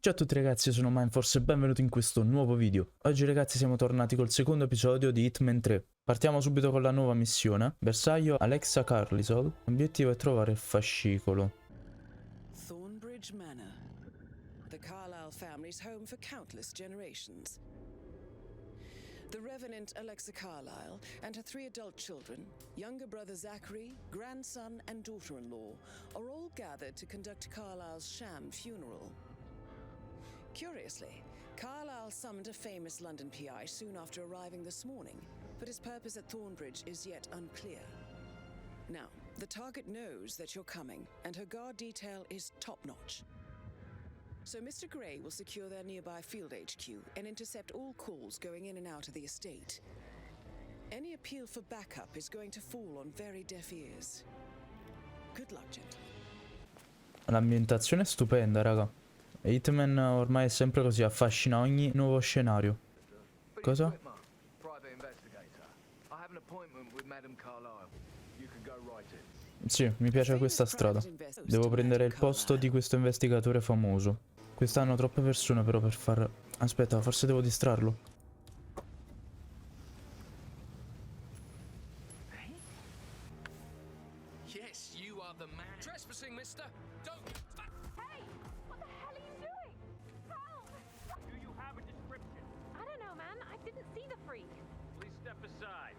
Ciao a tutti ragazzi, io sono Mineforce e benvenuti in questo nuovo video. Oggi ragazzi siamo tornati col secondo episodio di Hitman 3. Partiamo subito con la nuova missione. Bersaglio Alexa Carlisle. L'obiettivo è trovare il fascicolo. Thornbridge Manor. The Carlisle family's home for countless generations. The Revenant Alexa Carlisle and her 3 adult children, younger brother Zachary, grandson and daughter-in-law, are all gathered to conduct Carlisle's sham funeral. Curiously, Carlisle summoned a famous London PI soon after arriving this morning, but his purpose at Thornbridge is yet unclear. Now, the target knows that you're coming, and her guard detail is top-notch. So Mr. Gray will secure their nearby field HQ and intercept all calls going in and out of the estate. Any appeal for backup is going to fall on very deaf ears. Good luck, gentlemen. L'ambientazione è stupenda, raga. Hitman ormai è sempre così, affascina ogni nuovo scenario. Cosa? Sì, mi piace questa strada. Devo prendere il posto di questo investigatore famoso. Quest'hanno troppe persone però per far... Aspetta, forse devo distrarlo. Yes, you are the man. Trespassing, mister. Don't... Hey! What the hell are you doing? Help! Do you have a description? I don't know, man. I didn't see the freak. Please step aside.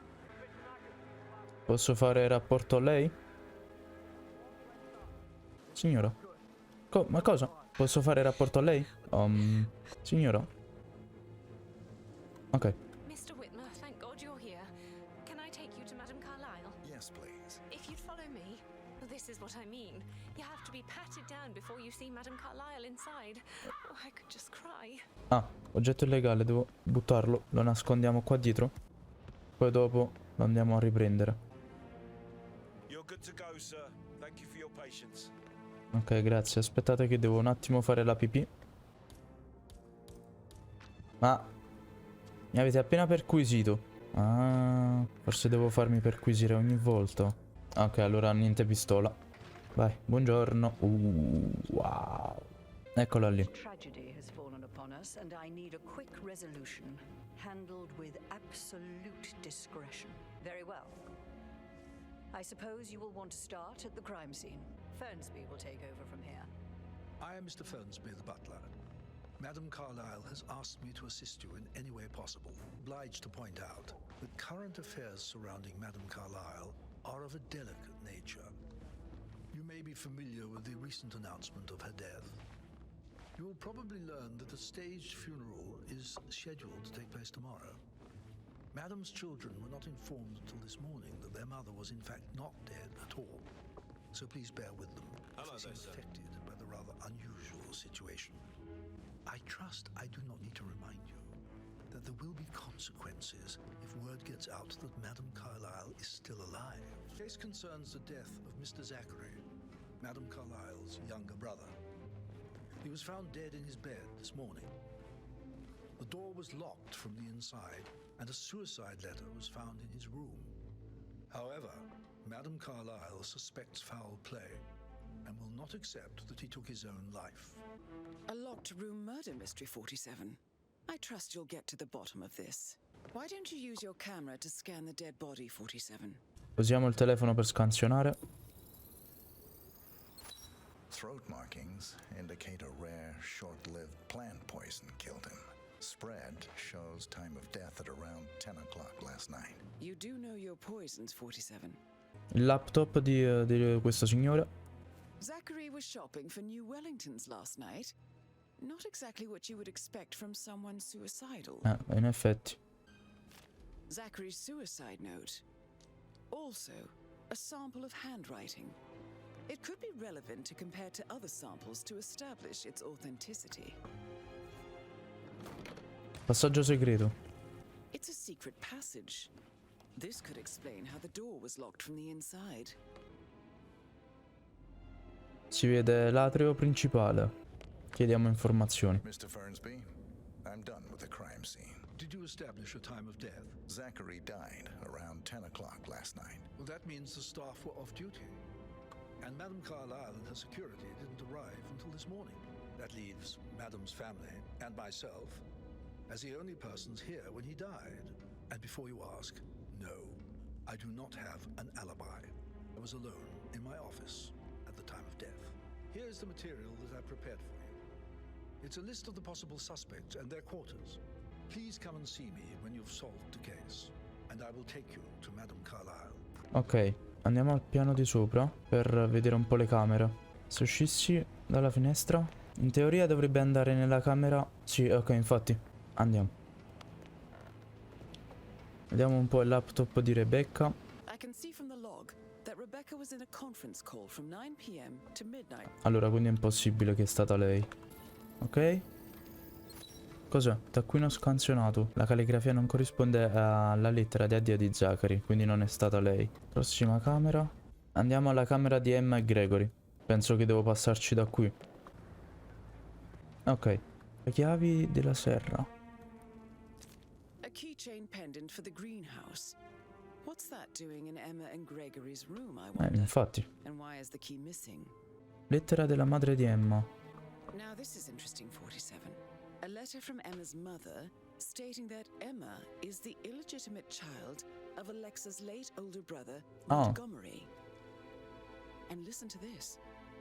Posso fare rapporto a lei? Signora? Ma cosa? Posso fare rapporto a lei? Signora? Ok. Mr. Whitmer, thank God you're here. Can I take you to Madame Carlisle? Yes, please. If you'd follow me, this is what I mean. You have to be patted down before you see Madame Carlisle inside. Oh, I could just cry. Ah, oggetto illegale, devo buttarlo. Lo nascondiamo qua dietro. Poi dopo lo andiamo a riprendere. You're good to go, sir. Thank you for your patience. Ok, grazie. Aspettate che devo un attimo fare la pipì. Ma... mi avete appena perquisito. Ah, forse devo farmi perquisire ogni volta. Ok, allora niente pistola. Vai, buongiorno. Wow. Eccola lì. Tragedy has fallen upon us and I need a quick resolution, handled with absolute discretion. Very well. I suppose you will want to start at the crime scene. Fernsby will take over from here. I am Mr. Fernsby, the butler. Madame Carlisle has asked me to assist you in any way possible. Obliged to point out that current affairs surrounding Madame Carlisle are of a delicate nature. You may be familiar with the recent announcement of her death. You will probably learn that a staged funeral is scheduled to take place tomorrow. Madame's children were not informed until this morning that their mother was in fact not dead at all. So please bear with them if they seem affected by the rather unusual situation. I trust I do not need to remind you that there will be consequences if word gets out that Madame Carlisle is still alive. The case concerns the death of Mr. Zachary, Madame Carlisle's younger brother. He was found dead in his bed this morning. The door was locked from the inside, and a suicide letter was found in his room. However, Madame Carlisle suspects foul play and will not accept that he took his own life. A locked room murder mystery, 47. I trust you'll get to the bottom of this. Why don't you use your camera to scan the dead body, 47? Usiamo il telefono per scansionare. Throat markings indicate a rare, short-lived plant poison killed him. Spread shows time of death at around 10 o'clock last night. You do know your poisons, 47. Il laptop di questo signore. Zachary was shopping for new Wellingtons last night. Not exactly what you would expect from someone suicidal. In effetti. Zachary's suicide note. Also, a sample of handwriting. It could be relevant to compare to other samples to establish its authenticity. Passaggio segreto. It's a secret passage. This could explain how the door was locked from the inside. Si vede l'atrio principale. Chiediamo informazioni. Mr. Fernsby, I'm done with the crime scene. Did you establish a time of death? Zachary died around 10 o'clock last night. Well, that means the staff were off duty. And Madame Carlisle and her security didn't arrive until this morning. That leaves Madam's family and myself as the only persons here when he died. And before you ask, no, I do not have an alibi. I was alone in my office at the time of death. Here's the material that I prepared for you. It's a list of the possible suspects and their quarters. Please come and see me when you've solved the case, and I will take you to Madam Carlyle. Ok, andiamo al piano di sopra per vedere un po' le camere. Se uscissi dalla finestra, in teoria dovrebbe andare nella camera. Sì, ok, infatti. Andiamo. Vediamo un po' il laptop di Rebecca. I can see from the log that Rebecca was in a conference call from 9 p.m. to midnight. Allora, quindi è impossibile che è stata lei. Ok? Cos'è? Taccuino scansionato. La calligrafia non corrisponde alla lettera di addio di Zachary, quindi non è stata lei. Prossima camera. Andiamo alla camera di Emma e Gregory. Penso che devo passarci da qui. Ok. Le chiavi della serra. A keychain pendant for the greenhouse. What's that doing in Emma and Gregory's room, I wonder? Infatti. And why is the key missing? Lettera della madre di Emma. Now this is interesting, 47. A letter from Emma's mother stating that Emma is the illegitimate child of Alexa's late older brother, Montgomery. And listen to this.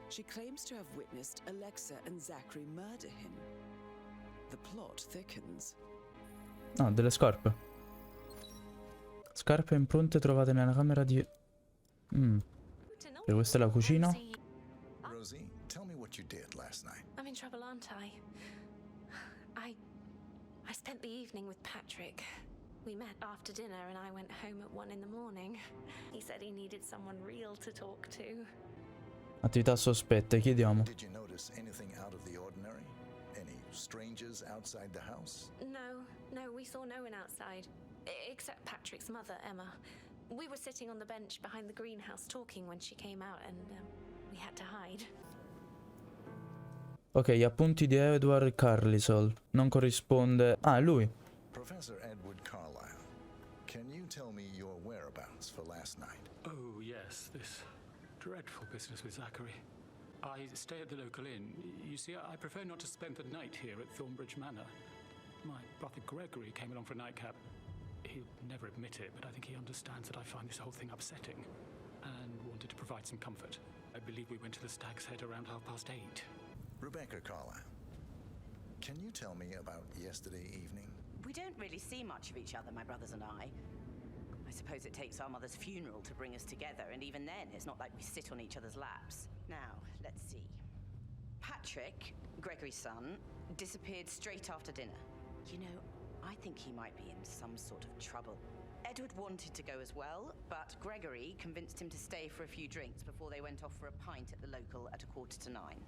She claims to have witnessed Alexa and Zachary murder him. The plot thickens. Ah, delle scarpe. Scarpe e impronte trovate nella camera di... E questa è la cucina. Rosie, tell me what you did last night. I'm in trouble, aren't I? I spent the evening with Patrick. We met after dinner and I went home at 1 in the morning. He said he needed someone real to talk to. Attività sospette, chiediamo. Did you notice anything out of the ordinary? Any strangers outside the house? No, we saw no one outside. Except Patrick's mother, Emma. We were sitting on the bench behind the greenhouse talking when she came out and we had to hide. Ok, gli appunti di Edward Carlisle. Non corrisponde... Ah, è lui. Professor Edward Carlyle, can you tell me your whereabouts for last night? Oh, yes, this dreadful business with Zachary. I stay at the local inn. You see, I prefer not to spend the night here at Thornbridge Manor. My brother Gregory came along for a nightcap. He'll never admit it, but I think he understands that I find this whole thing upsetting and wanted to provide some comfort. I believe we went to the Stag's Head around 8:30. Rebecca Carlyle, can you tell me about yesterday evening? We don't really see much of each other, my brothers and I. I suppose it takes our mother's funeral to bring us together, and even then, it's not like we sit on each other's laps. Now, let's see. Patrick, Gregory's son, disappeared straight after dinner. You know, I think he might be in some sort of trouble. Edward wanted to go as well, but Gregory convinced him to stay for a few drinks before they went off for a pint at the local at 8:45.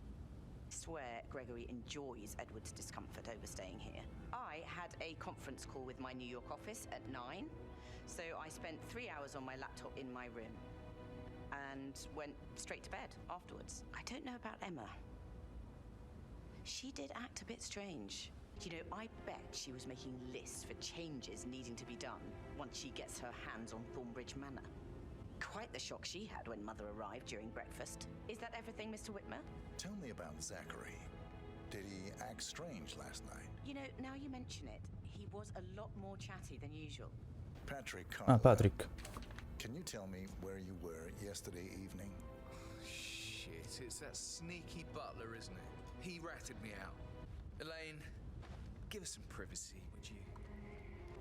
I swear Gregory enjoys Edward's discomfort over staying here. I had a conference call with my New York office at 9, so I spent 3 hours on my laptop in my room and went straight to bed afterwards. I don't know about Emma. She did act a bit strange. You know, I bet she was making lists for changes needing to be done once she gets her hands on Thornbridge Manor. Quite the shock she had when Mother arrived during breakfast. Is that everything, Mr. Whitmer? Tell me about Zachary. Did he act strange last night? You know, now you mention it, he was a lot more chatty than usual. Patrick Carlyle. Ah, Patrick. Can you tell me where you were yesterday evening? Shit, it's that sneaky butler, isn't it? He ratted me out. Elaine, give us some privacy, would you?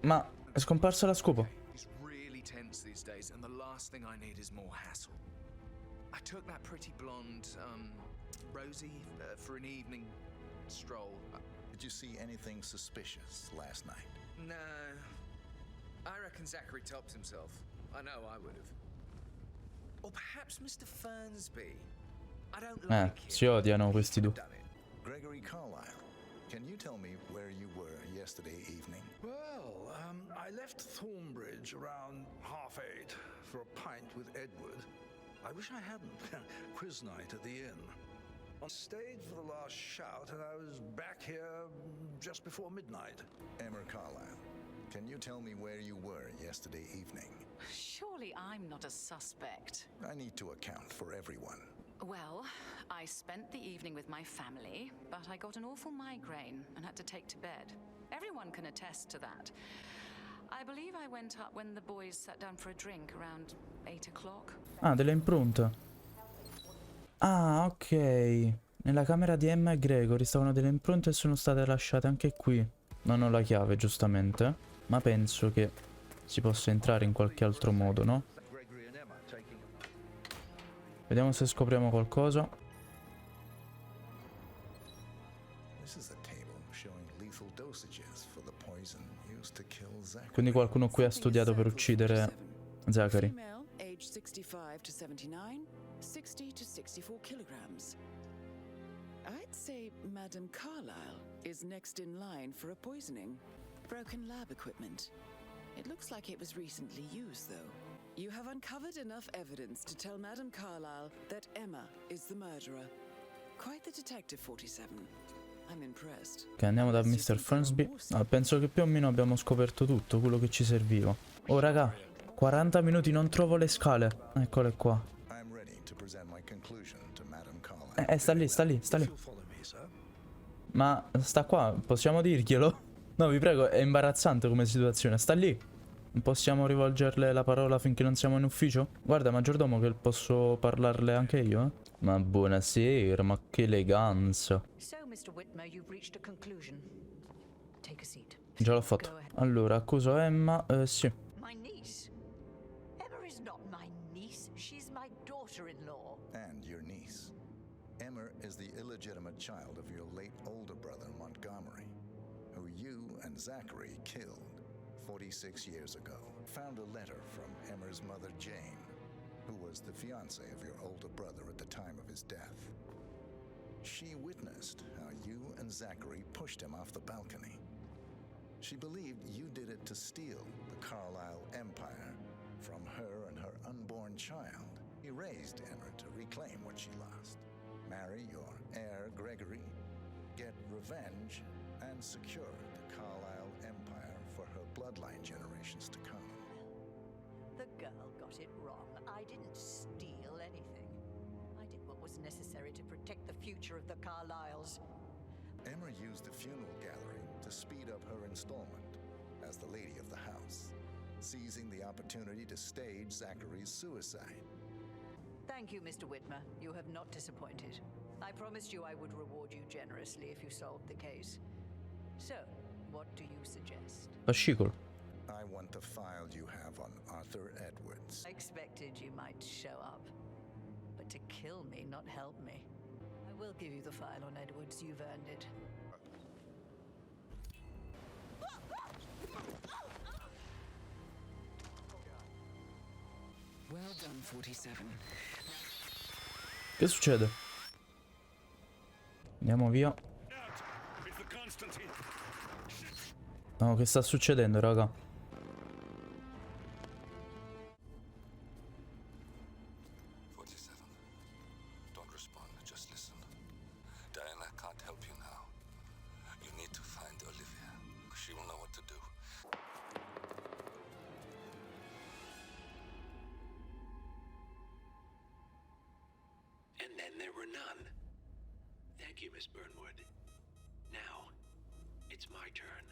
Ma è scomparsa la scopa. It's really tense these days, and the last thing I need is more hassle. I took that pretty blonde, Rosie, for an evening stroll. Did you see anything suspicious last night? No. I reckon Zachary tops himself. I know I would have. Or perhaps Mr. Fernsby. I don't like him. Si odiano questi due. Gregory Carlyle, can you tell me where you were yesterday evening? Well, I left Thornbridge around 8:30 for a pint with Edward. I wish I hadn't. Quiz night at the inn. I stayed for the last shout and I was back here just before midnight. Emma Carlyle, can you tell me where you were yesterday evening? Surely I'm not a suspect. I need to account for everyone. Well, I spent the evening with my family, but I got an awful migraine and had to take to bed. Everyone can attest to that. I believe I went up when the boys sat down for a drink around 8 o'clock. Ah, delle impronte. Ah, ok. Nella camera di Emma e Gregory stavano delle impronte e sono state lasciate anche qui. Non ho la chiave, giustamente, ma penso che si possa entrare in qualche altro modo, no? Vediamo se scopriamo qualcosa. Quindi qualcuno qui ha studiato per uccidere Zachary. Female, age 65 to 79, 60 to 64 kilograms. I'd say Madame Carlyle is next in line for a poisoning. Broken lab equipment. It looks like it was recently used, though. You have uncovered enough evidence to tell Madame Carlyle that Emma is the murderer. Quite the detective, 47. I'm impressed. Ok, andiamo da Mr. Fernsby. Ah, penso che più o meno abbiamo scoperto tutto, quello che ci serviva. Oh, raga, 40 minuti, non trovo le scale. Eccole qua. Sta lì, sta lì, sta lì. Ma sta qua, possiamo dirglielo? No, vi prego, è imbarazzante come situazione. Sta lì. Non possiamo rivolgerle la parola finché non siamo in ufficio? Guarda, maggiordomo, che posso parlarle anche io, eh? Ma buonasera, ma che eleganza. Già l'ho fatto. Allora, accuso Emma, sì. My niece? Emma is not my niece. She's my daughter-in-law. And your niece. Emma is the illegitimate child of your late older brother, Montgomery, who you and Zachary killed 46 years ago. Found a letter from Emma's mother, Jane, who was the fiancée of your older brother at the time of his death. She witnessed how you and Zachary pushed him off the balcony. She believed you did it to steal the Carlyle empire from her and her unborn child. He raised Emma to reclaim what she lost, marry your heir, Gregory, get revenge, and secure the Carlyle empire for her bloodline generations to come. The girl got it wrong. I didn't steal anything. I did what was necessary to protect the future of the Carlyles. Emma used the funeral gallery to speed up her installment as the lady of the house, seizing the opportunity to stage Zachary's suicide. Thank you, Mr. Whitmer. You have not disappointed. I promised you I would reward you generously if you solved the case. So, what do you suggest? Fascicolo. I want the file you have on Arthur Edwards. I expected you might show up. But to kill me, not help me. I will give you the file on Edwards. You've earned it. Well done, 47. Che succede? Andiamo via. No, che sta succedendo, raga? And then there were none. Thank you, Miss Burnwood. Now, it's my turn.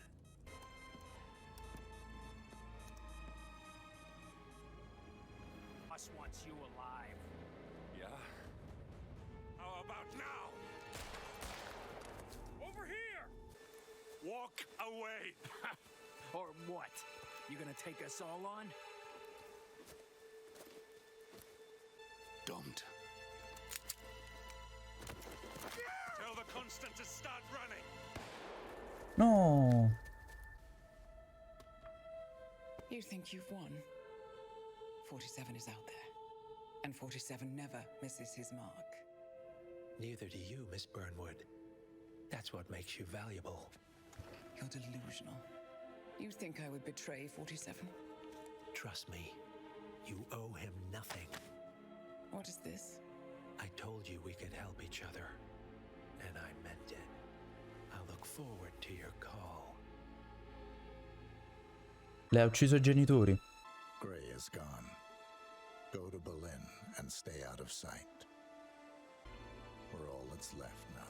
Us wants you alive. Yeah? How about now? Over here! Walk away! Or what? You gonna take us all on? Don't. Tell the Constant to start running! No! You think you've won? 47 is out there, and 47 never misses his mark. Neither do you, Miss Burnwood. That's what makes you valuable. You're delusional. You think I would betray 47? Trust me, you owe him nothing. What is this? I told you we could help each other, and I meant it. I look forward to your call. Le ha ucciso i genitori. Gray is gone. Go to Berlin and stay out of sight. what's left now.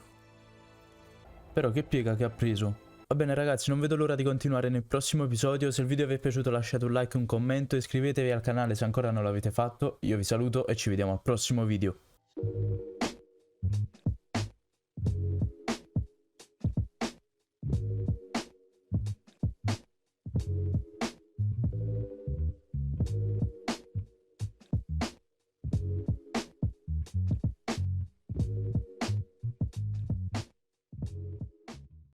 Però che piega che ha preso. Va bene ragazzi, non vedo l'ora di continuare nel prossimo episodio. Se il video vi è piaciuto lasciate un like, un commento e iscrivetevi al canale se ancora non l'avete fatto. Io vi saluto e ci vediamo al prossimo video.